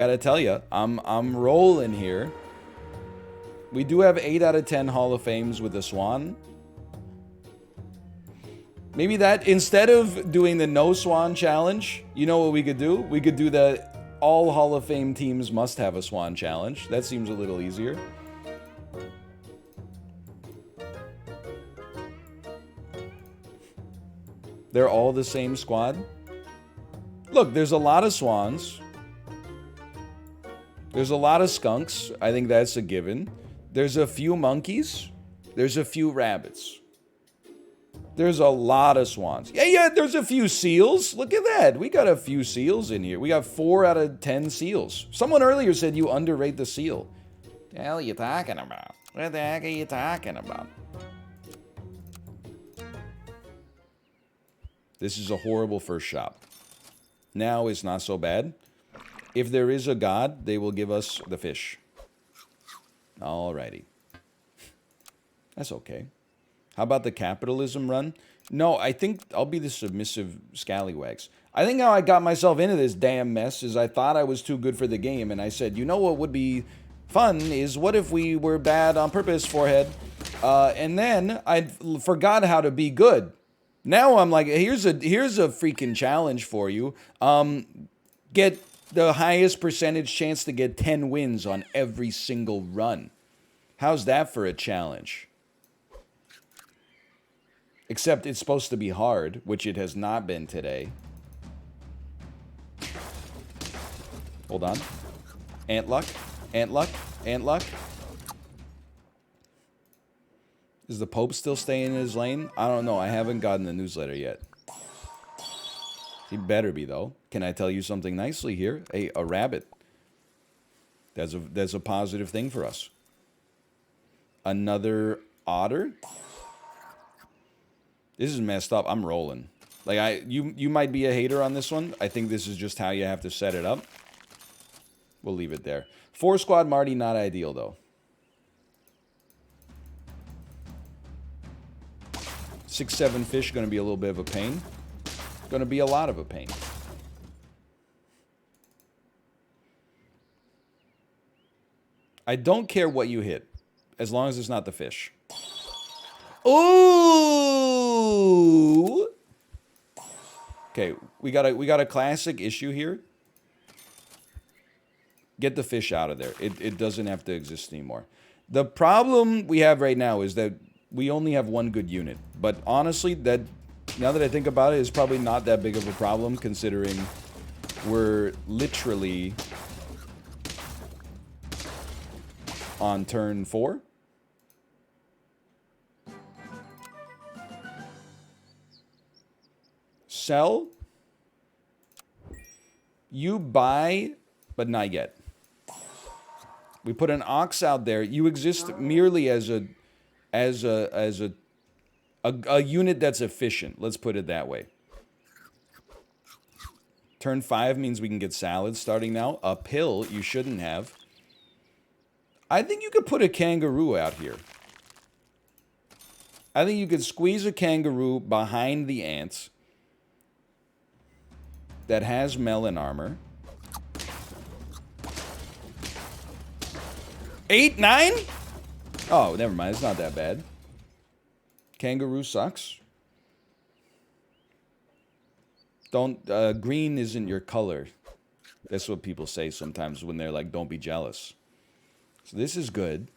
Gotta tell you, I'm rolling here. We do have 8 out of 10 Hall of Fames with the Swan. Maybe that, instead of doing the no Swan challenge, you know what we could do? We could do the all Hall of Fame teams must have a Swan challenge. That seems a little easier. They're all the same squad. Look, there's a lot of swans. There's a lot of skunks. I think that's a given. There's a few monkeys. There's a few rabbits. There's a lot of swans. Yeah, there's a few seals. Look at that. We got a few seals in here. We got 4 out of 10 seals. Someone earlier said you underrate the seal. What the hell are you talking about? What the heck are you talking about? This is a horrible first shop. Now it's not so bad. If there is a god, they will give us the fish. Alrighty. That's okay. How about the capitalism run? No, I think I'll be the submissive scallywags. I think how I got myself into this damn mess is I thought I was too good for the game, and I said, you know what would be fun is what if we were bad on purpose, forehead? And then I forgot how to be good. Now I'm like, here's a freaking challenge for you. Get the highest percentage chance to get 10 wins on every single run. How's that for a challenge? Except it's supposed to be hard, which it has not been today. Hold on. Ant luck. Ant luck. Ant luck. Is the Pope still staying in his lane? I don't know. I haven't gotten the newsletter yet. He better be, though. Can I tell you something nicely here? A rabbit. That's a positive thing for us. Another otter? This is messed up. I'm rolling. Like, you might be a hater on this one. I think this is just how you have to set it up. We'll leave it there. 4 squad Marty, not ideal, though. 6, 7 fish, going to be a little bit of a pain. Going to be a lot of a pain. I don't care what you hit, as long as it's not the fish. Ooh! Okay, we got a classic issue here. Get the fish out of there. It doesn't have to exist anymore. The problem we have right now is that we only have 1 good unit. But honestly, that now that I think about it, it's probably not that big of a problem, considering we're literally on turn 4. Sell. You buy, but not yet. We put an ox out there. You exist merely as a unit that's efficient. Let's put it that way. Turn 5 means we can get salads starting now. Uphill, you shouldn't have. I think you could put a kangaroo out here. I think you could squeeze a kangaroo behind the ants that has melon armor. 8, 9? Oh, never mind. It's not that bad. Kangaroo sucks. Don't, green isn't your color. That's what people say sometimes when they're like, don't be jealous. So this is good.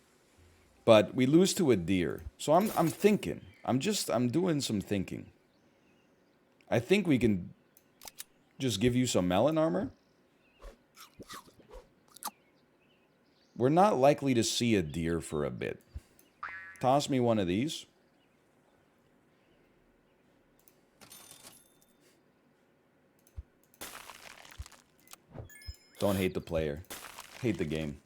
But we lose to a deer. So I'm thinking. I'm doing some thinking. I think we can just give you some melon armor. We're not likely to see a deer for a bit. Toss me one of these. Don't hate the player. Hate the game.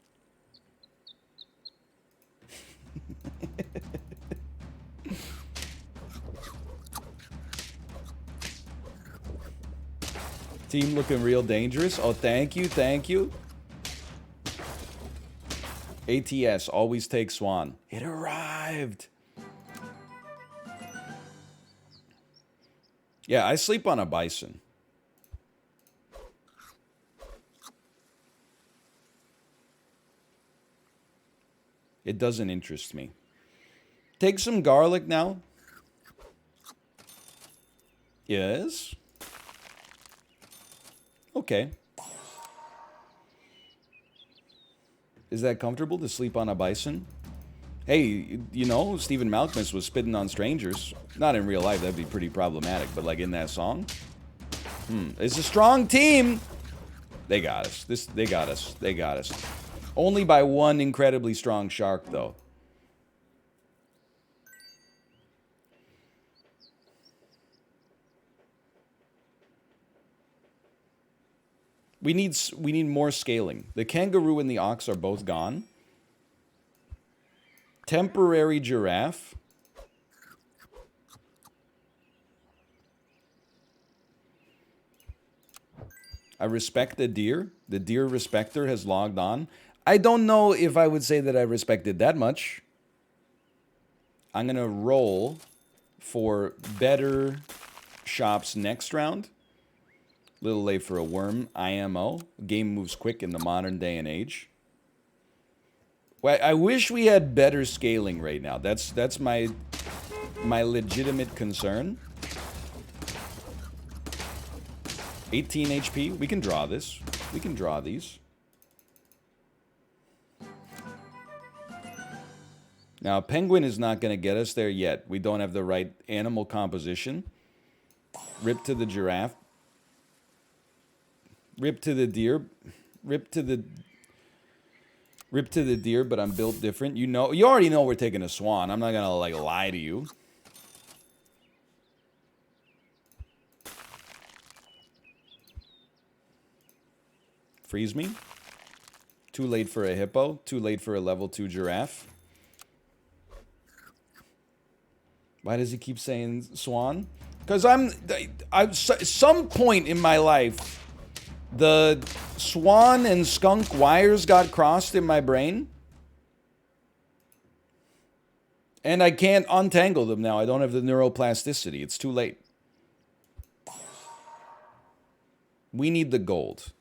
Team looking real dangerous. Oh, thank you, thank you. ATS, always take Swan. It arrived. Yeah, I sleep on a bison. It doesn't interest me. Take some garlic now. Yes. Okay. Is that comfortable to sleep on a bison? Hey, you know, Stephen Malkmus was spitting on strangers. Not in real life, that'd be pretty problematic, but like in that song. It's a strong team. They got us. They got us. They got us. Only by one incredibly strong shark, though. We need more scaling. The kangaroo and the ox are both gone. Temporary giraffe. I respect the deer. The deer respecter has logged on. I don't know if I would say that I respected that much. I'm going to roll for better shops next round. Little late for a worm. IMO. Game moves quick in the modern day and age. Well, I wish we had better scaling right now. That's my legitimate concern. 18 HP. We can draw this. We can draw these. Now, penguin is not going to get us there yet. We don't have the right animal composition. Rip to the giraffe. Rip to the deer. Rip to the deer, but I'm built different. You already know we're taking a swan. I'm not going to, like, lie to you. Freeze me. Too late for a hippo. Too late for a level 2 giraffe. Why does he keep saying swan? Because some point in my life, the swan and skunk wires got crossed in my brain. And I can't untangle them now. I don't have the neuroplasticity. It's too late. We need the gold.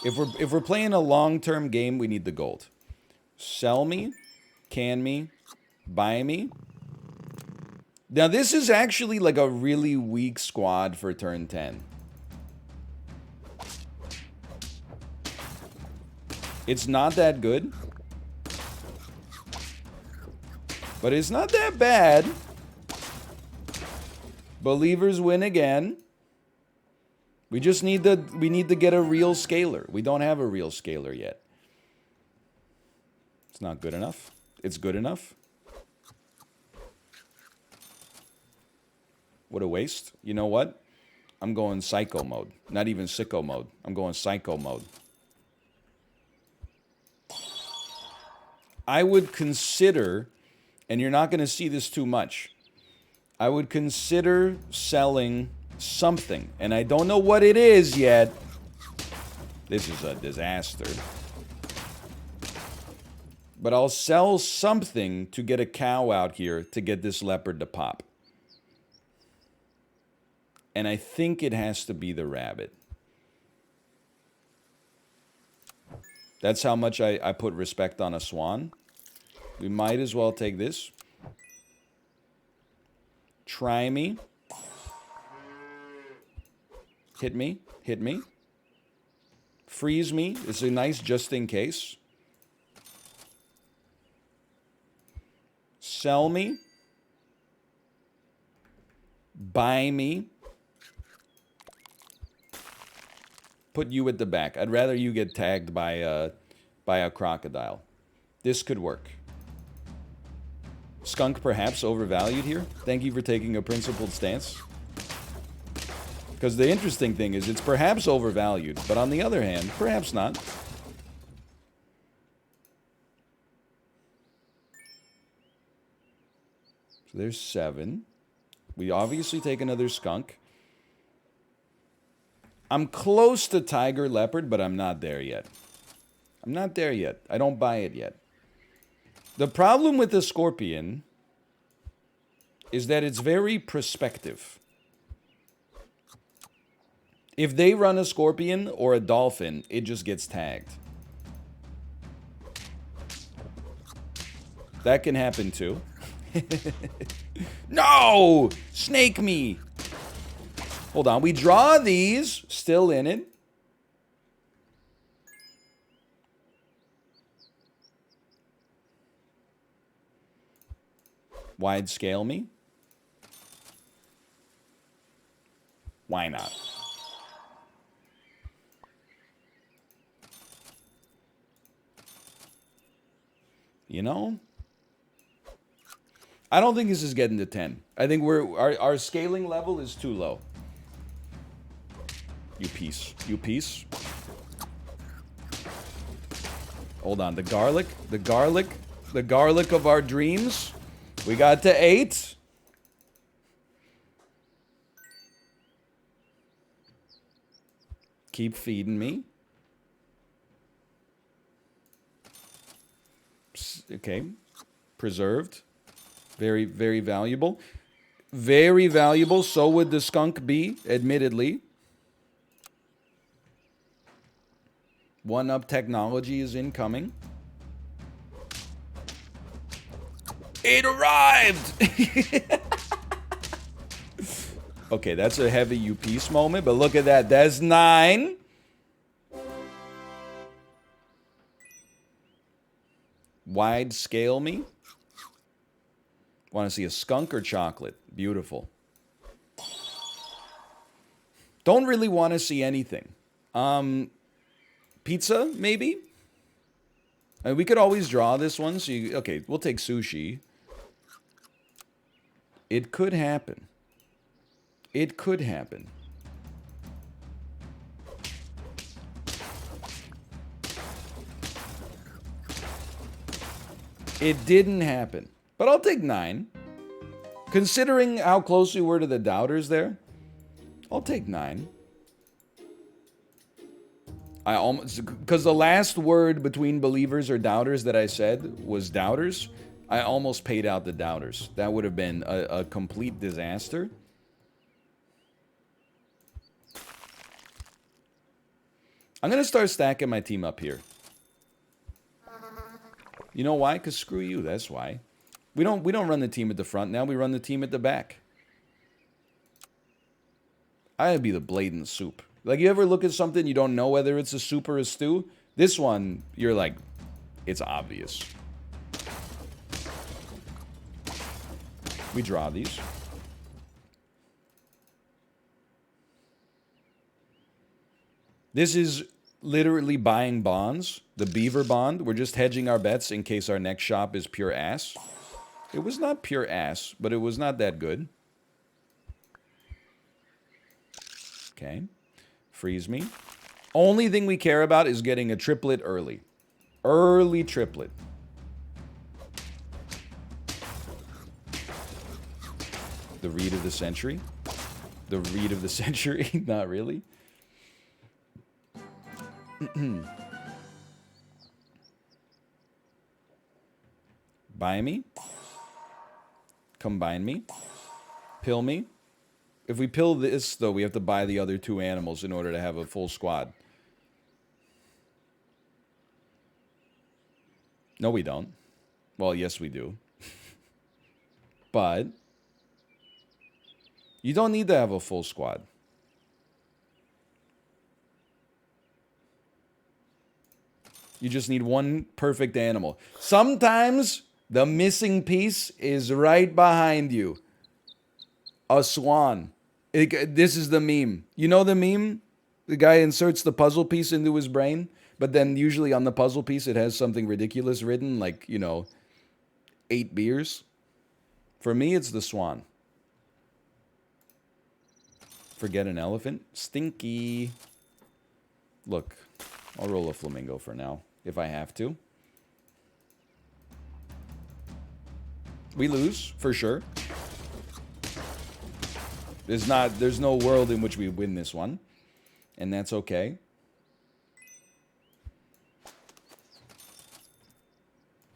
If we're playing a long-term game, we need the gold. Sell me, can me, buy me. Now this is actually like a really weak squad for turn 10. It's not that good. But it's not that bad. Believers win again. We just need to get a real scaler. We don't have a real scaler yet. It's not good enough. It's good enough. What a waste. You know what? I'm going psycho mode. Not even sicko mode. I'm going psycho mode. I would consider, and you're not going to see this too much, I would consider selling something, and I don't know what it is yet. This is a disaster. But I'll sell something to get a cow out here to get this leopard to pop. And I think it has to be the rabbit. That's how much I put respect on a swan. We might as well take this. Try me. Hit me. Hit me. Freeze me. It's a nice just in case. Sell me. Buy me. Put you at the back. I'd rather you get tagged by a crocodile. This could work. Skunk perhaps overvalued here. Thank you for taking a principled stance. Because the interesting thing is it's perhaps overvalued, but on the other hand, perhaps not. So there's 7. We obviously take another skunk. I'm close to tiger leopard, but I'm not there yet. I'm not there yet. I don't buy it yet. The problem with the scorpion is that it's very prospective. If they run a scorpion or a dolphin, it just gets tagged. That can happen too. No! Snake me! Hold on. We draw these. Still in it. Wide scale me. Why not? You know? I don't think this is getting to 10. I think our scaling level is too low. You piece. You piece. Hold on. The garlic. The garlic. The garlic of our dreams. We got to 8. Keep feeding me. Okay. Preserved. Very, very valuable. Very valuable. So would the skunk be, admittedly. 1-up technology is incoming. It arrived! Okay, that's a heavy you piece moment, but look at that. That's 9. Wide scale me. Want to see a skunk or chocolate? Beautiful. Don't really want to see anything. Pizza, maybe? I mean, we could always draw this one. So okay, we'll take sushi. It could happen. It could happen. It didn't happen. But I'll take 9. Considering how close we were to the doubters there, I'll take 9. I almost, because the last word between believers or doubters that I said was doubters, I almost paid out the doubters. That would have been a complete disaster. I'm going to start stacking my team up here. You know why? Because screw you, that's why. We don't run the team at the front now, we run the team at the back. I'd be the blatant soup. Like, you ever look at something, you don't know whether it's a soup or a stew? This one, you're like, it's obvious. We draw these. This is literally buying bonds. The beaver bond. We're just hedging our bets in case our next shop is pure ass. It was not pure ass, but it was not that good. Okay. Freeze me. Only thing we care about is getting a triplet early. Early triplet. The read of the century. The read of the century. Not really. Buy me. Combine me. Pill me. If we pill this, though, we have to buy the other 2 animals in order to have a full squad. No, we don't. Well, yes, we do. But you don't need to have a full squad. You just need one perfect animal. Sometimes the missing piece is right behind you. A swan. This is the meme. You know the meme? The guy inserts the puzzle piece into his brain, but then usually on the puzzle piece it has something ridiculous written, like, you know, 8 beers. For me, it's the swan. Forget an elephant. Stinky. Look, I'll roll a flamingo for now, if I have to. We lose, for sure. There's no world in which we win this one. And that's okay.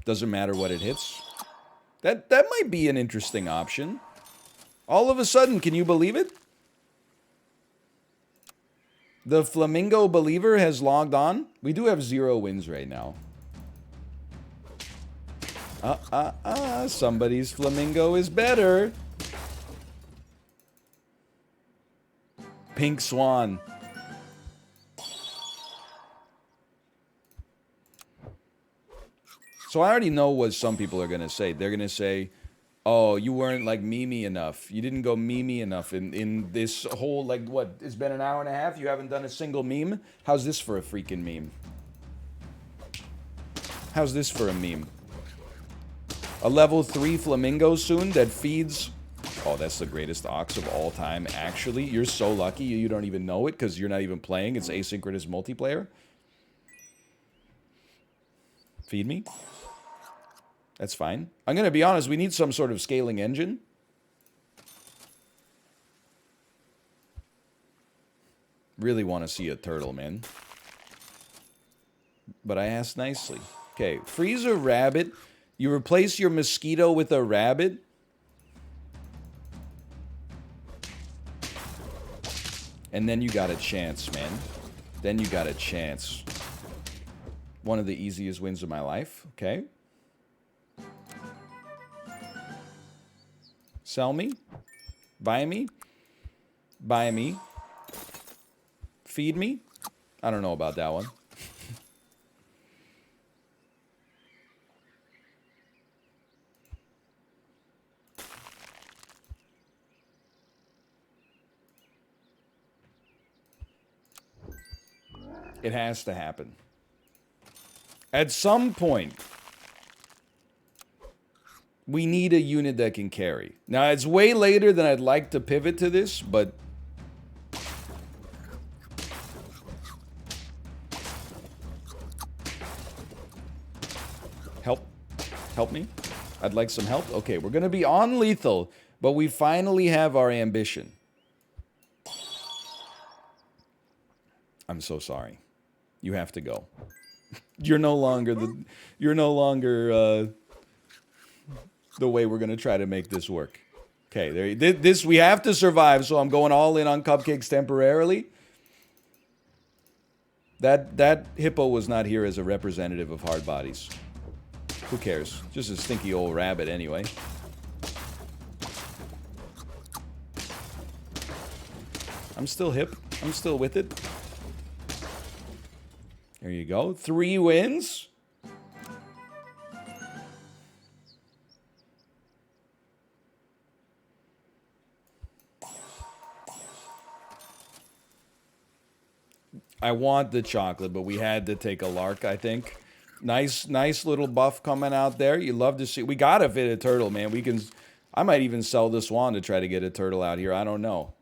Doesn't matter what it hits. That might be an interesting option. All of a sudden, can you believe it? The Flamingo Believer has logged on. We do have 0 wins right now. Somebody's Flamingo is better. Pink Swan. So I already know what some people are going to say. They're going to say, oh, you weren't like Mimi enough. You didn't go Mimi enough in this whole, like, what? It's been an hour and a half. You haven't done a single meme? How's this for a freaking meme? How's this for a meme? A level 3 Flamingo soon that feeds... Oh, that's the greatest ox of all time, actually. You're so lucky you don't even know it because you're not even playing. It's asynchronous multiplayer. Feed me? That's fine. I'm going to be honest, we need some sort of scaling engine. Really want to see a turtle, man. But I asked nicely. Okay, freeze a rabbit. You replace your mosquito with a rabbit. And then you got a chance, man. Then you got a chance. One of the easiest wins of my life. Okay. Sell me. Buy me. Buy me. Feed me. I don't know about that one. It has to happen. At some point, we need a unit that can carry. Now, it's way later than I'd like to pivot to this, but... Help. Help me. I'd like some help. Okay, we're going to be on lethal, but we finally have our ambition. I'm so sorry. You have to go. You're no longer the... You're no longer... the way we're going to try to make this work. Okay, this we have to survive, so I'm going all in on cupcakes temporarily. That hippo was not here as a representative of hard bodies. Who cares? Just a stinky old rabbit anyway. I'm still hip. I'm still with it. There you go. 3 wins. I want the chocolate, but we had to take a lark, I think. Nice little buff coming out there. You love to see. We gotta fit a turtle, man. We can. I might even sell the swan to try to get a turtle out here. I don't know.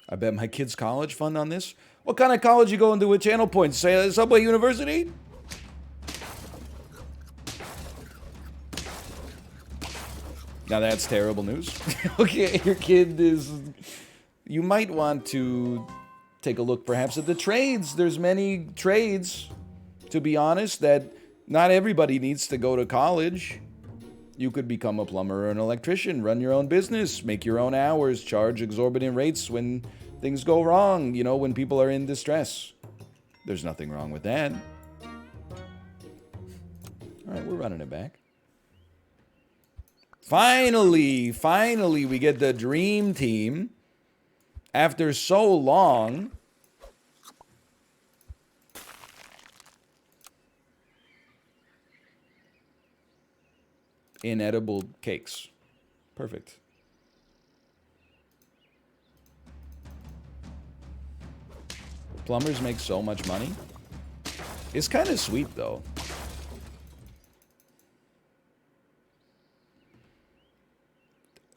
I bet my kids' college fund on this. What kind of college you going to with channel points? Say Subway University? Now that's terrible news. Okay, your kid is... You might want to take a look perhaps at the trades. There's many trades, to be honest, that not everybody needs to go to college. You could become a plumber or an electrician, run your own business, make your own hours, charge exorbitant rates when things go wrong, you know, when people are in distress. There's nothing wrong with that. All right, we're running it back. Finally, we get the dream team. After so long. Inedible cakes. Perfect. Plumbers make so much money. It's kind of sweet, though.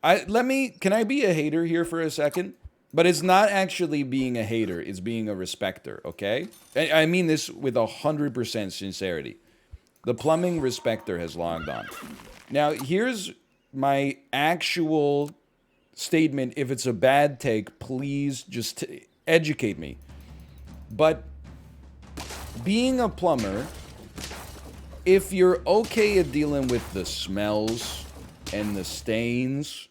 Can I be a hater here for a second? But it's not actually being a hater. It's being a respecter, okay? I mean this with 100% sincerity. The plumbing respecter has logged on. Now, here's my actual statement. If it's a bad take, please just educate me. But being a plumber, if you're okay at dealing with the smells and the stains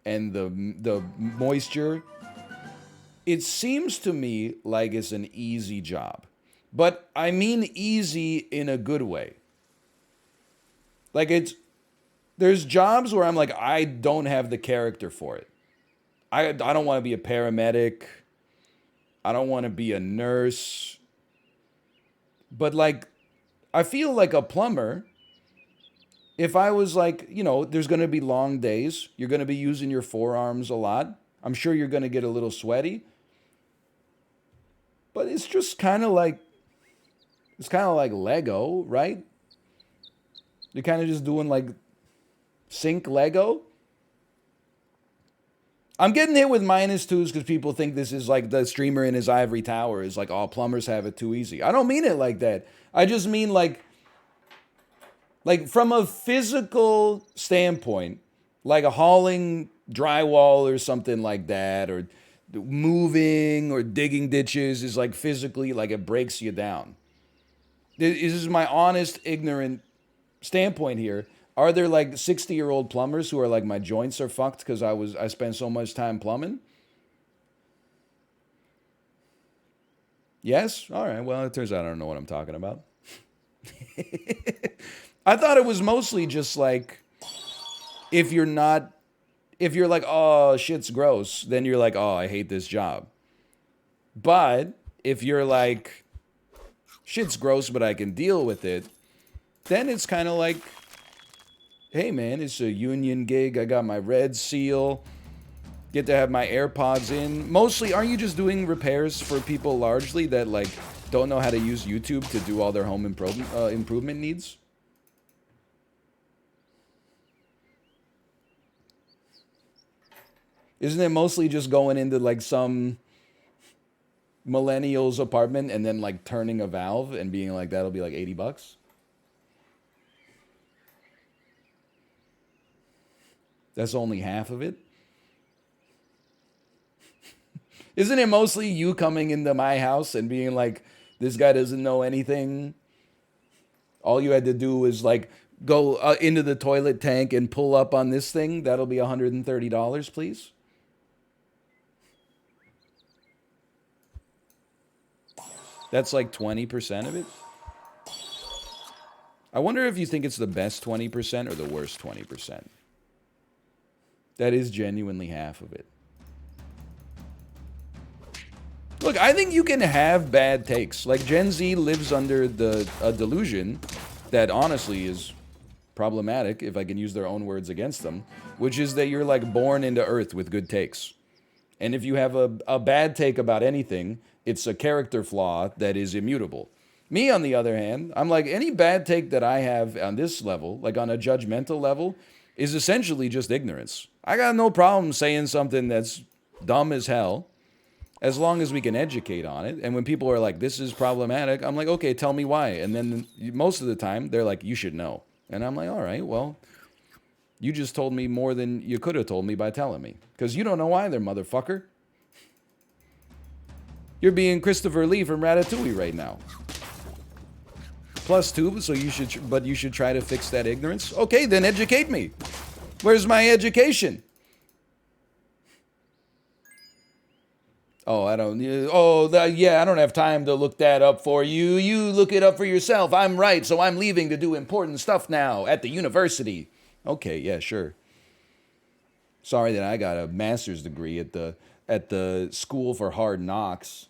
and the moisture, it seems to me like it's an easy job. But I mean easy in a good way. Like there's jobs where I'm like, I don't have the character for it. I don't want to be a paramedic. I don't want to be a nurse. But like, I feel like a plumber. If I was like, there's going to be long days. You're going to be using your forearms a lot. I'm sure you're going to get a little sweaty. But it's just kind of like, Lego, right? You're kind of just doing like sync Lego. I'm getting hit with -2s because people think this is like the streamer in his ivory tower is like, oh, plumbers have it too easy. I don't mean it like that. I just mean like from a physical standpoint, like a hauling drywall or something like that, or moving or digging ditches is like physically like it breaks you down. This is my honest, ignorant standpoint here. Are there like 60-year-old plumbers who are like, my joints are fucked because I spent so much time plumbing? Yes? All right. Well, it turns out I don't know what I'm talking about. I thought it was mostly just like, if you're like, oh, shit's gross, then you're like, oh, I hate this job. But if you're like, shit's gross, but I can deal with it, then it's kind of like, hey man, it's a union gig. I got my red seal. Get to have my AirPods in. Mostly, aren't you just doing repairs for people largely that like don't know how to use YouTube to do all their home improvement needs? Isn't it mostly just going into like some millennial's apartment and then like turning a valve and being like, that'll be like $80? That's only half of it. Isn't it mostly you coming into my house and being like, this guy doesn't know anything? All you had to do was like go into the toilet tank and pull up on this thing. That'll be $130, please. That's like 20% of it. I wonder if you think it's the best 20% or the worst 20%. That is genuinely half of it. Look, I think you can have bad takes. Like, Gen Z lives under a delusion that honestly is problematic, if I can use their own words against them, which is that you're like born into Earth with good takes. And if you have a bad take about anything, it's a character flaw that is immutable. Me, on the other hand, I'm like, any bad take that I have on this level, like on a judgmental level, is essentially just ignorance. I got no problem saying something that's dumb as hell, as long as we can educate on it. And when people are like, this is problematic, I'm like, okay, tell me why. And then most of the time, they're like, you should know. And I'm like, all right, well, you just told me more than you could have told me by telling me. Because you don't know either, motherfucker. You're being Christopher Lee from Ratatouille right now. +2, so you should try to fix that ignorance. Okay, then educate me. Where's my education? Oh, I don't have time to look that up for you. You look it up for yourself. I'm right, so I'm leaving to do important stuff now at the university. Okay, yeah, sure. Sorry that I got a master's degree at the School for Hard Knocks.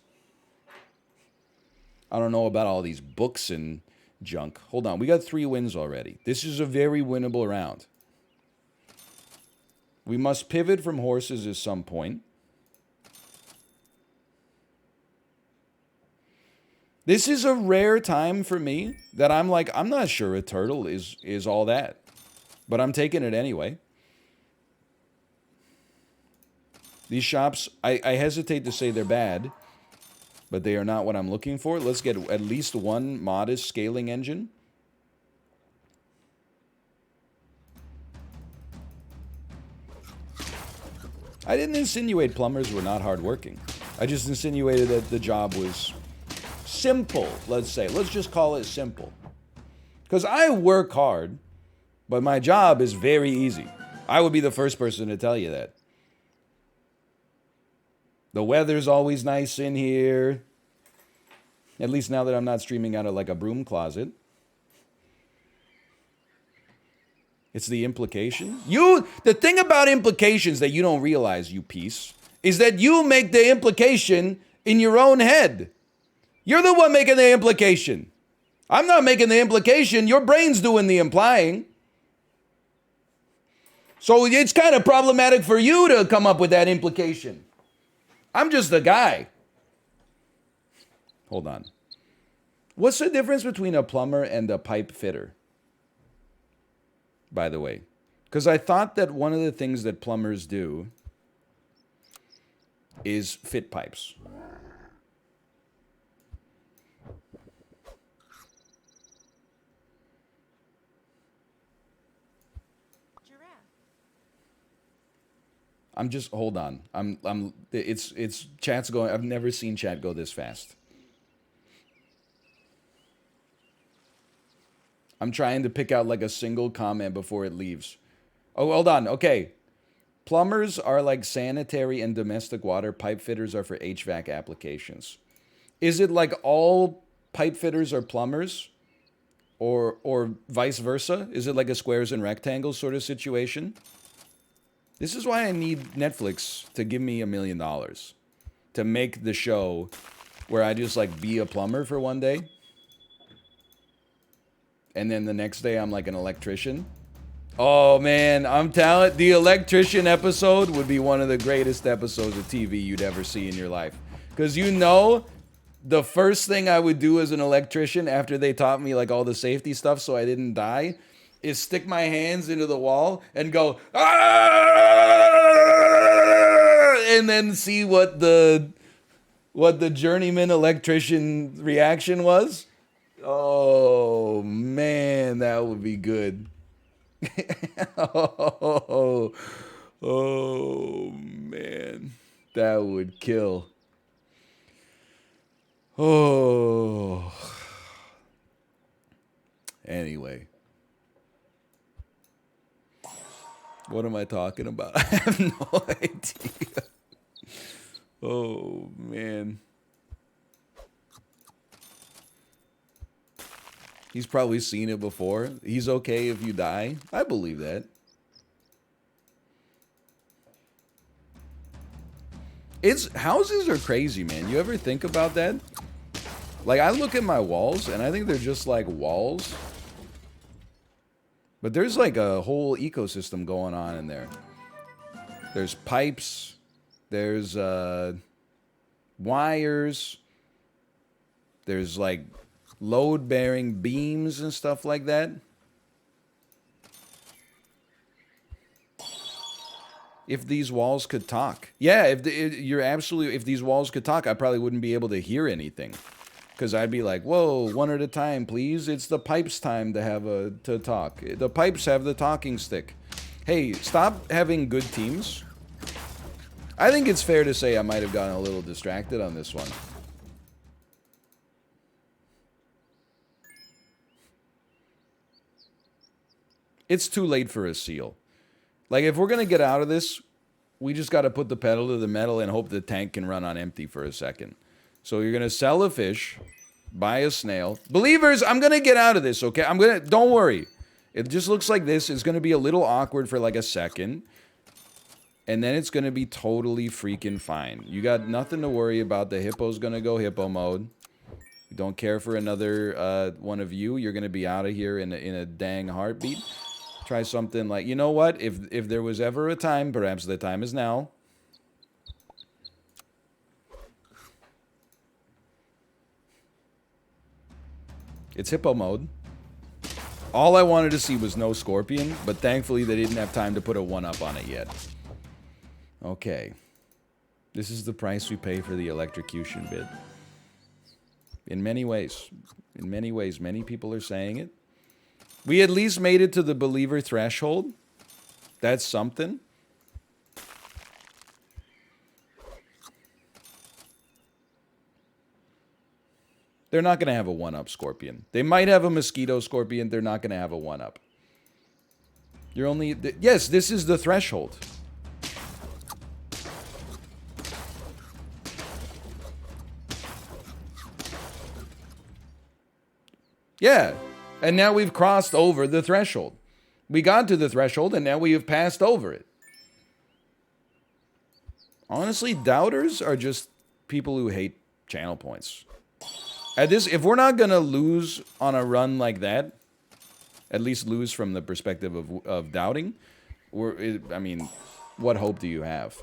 I don't know about all these books and junk. Hold on, we got 3 wins already. This is a very winnable round. We must pivot from horses at some point. This is a rare time for me that I'm like, I'm not sure a turtle is all that. But I'm taking it anyway. These shops, I hesitate to say they're bad, but they are not what I'm looking for. Let's get at least one modest scaling engine. I didn't insinuate plumbers were not hardworking. I just insinuated that the job was simple, let's say. Let's just call it simple. Because I work hard, but my job is very easy. I would be the first person to tell you that. The weather's always nice in here. At least now that I'm not streaming out of like a broom closet. It's the implication. The thing about implications that you don't realize, you piece, is that you make the implication in your own head. You're the one making the implication. I'm not making the implication. Your brain's doing the implying. So it's kind of problematic for you to come up with that implication. I'm just the guy. Hold on. What's the difference between a plumber and a pipe fitter? By the way, because I thought that one of the things that plumbers do is fit pipes. I'm just, hold on. It's chat's going, I've never seen chat go this fast. I'm trying to pick out like a single comment before it leaves. Oh, hold on. Okay. Plumbers are like sanitary and domestic water. Pipe fitters are for HVAC applications. Is it like all pipe fitters are plumbers? Or vice versa? Is it like a squares and rectangles sort of situation? This is why I need Netflix to give me $1 million. To make the show where I just like be a plumber for one day. And then the next day I'm like an electrician. Oh man, I'm telling, the electrician episode would be one of the greatest episodes of TV you'd ever see in your life. Because you know, the first thing I would do as an electrician after they taught me like all the safety stuff so I didn't die is stick my hands into the wall and go, "Ah!" and then see what the journeyman electrician reaction was. Oh man, that would be good. oh man, that would kill. Oh. Anyway. What am I talking about? I have no idea. Oh man. He's probably seen it before. He's okay if you die. I believe that. Houses are crazy, man. You ever think about that? Like, I look at my walls, and I think they're just like walls. But there's like a whole ecosystem going on in there. There's pipes. There's wires. There's like load-bearing beams and stuff like that. If these walls could talk. Yeah, if these walls could talk, I probably wouldn't be able to hear anything. Because I'd be like, whoa, one at a time, please. It's the pipes' time to talk. The pipes have the talking stick. Hey, stop having good teams. I think it's fair to say I might have gotten a little distracted on this one. It's too late for a seal. Like, if we're going to get out of this, we just got to put the pedal to the metal and hope the tank can run on empty for a second. So you're going to sell a fish, buy a snail. Believers, I'm going to get out of this, okay? Don't worry. It just looks like this. It's going to be a little awkward for like a second. And then it's going to be totally freaking fine. You got nothing to worry about. The hippo's going to go hippo mode. You don't care for another one of you. You're going to be out of here in a dang heartbeat. Try something like, you know what? If there was ever a time, perhaps the time is now. It's hippo mode. All I wanted to see was no scorpion, but thankfully they didn't have time to put a 1-up on it yet. Okay. This is the price we pay for the electrocution bit. In many ways. In many ways. Many people are saying it. We at least made it to the believer threshold. That's something. They're not going to have a 1-up scorpion. They might have a mosquito scorpion. They're not going to have a 1-up. You're only... Yes, this is the threshold. Yeah. And now we've crossed over the threshold. We got to the threshold, and now we have passed over it. Honestly, doubters are just people who hate channel points. At this, if we're not going to lose on a run like that, at least lose from the perspective of doubting, I mean, what hope do you have?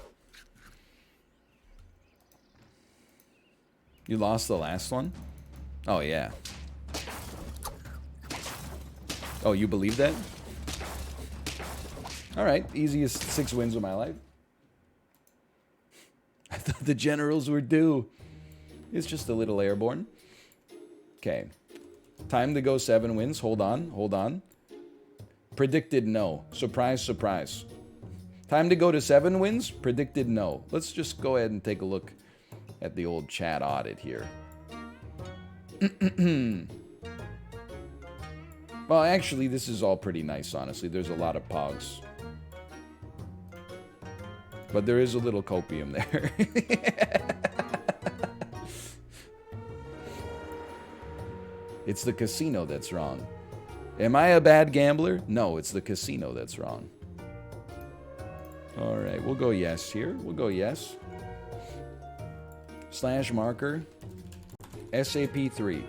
You lost the last one? Oh, yeah. Oh, you believe that? All right, easiest 6 wins of my life. I thought the generals were due. It's just a little airborne. Okay. Time to go 7 wins. Hold on, hold on. Predicted no. Surprise, surprise. Time to go to 7 wins. Predicted no. Let's just go ahead and take a look at the old chat audit here. Well, actually, this is all pretty nice, honestly. There's a lot of pogs. But there is a little copium there. It's the casino that's wrong. Am I a bad gambler? No, it's the casino that's wrong. All right, we'll go yes here. We'll go yes. /marker. SAP3.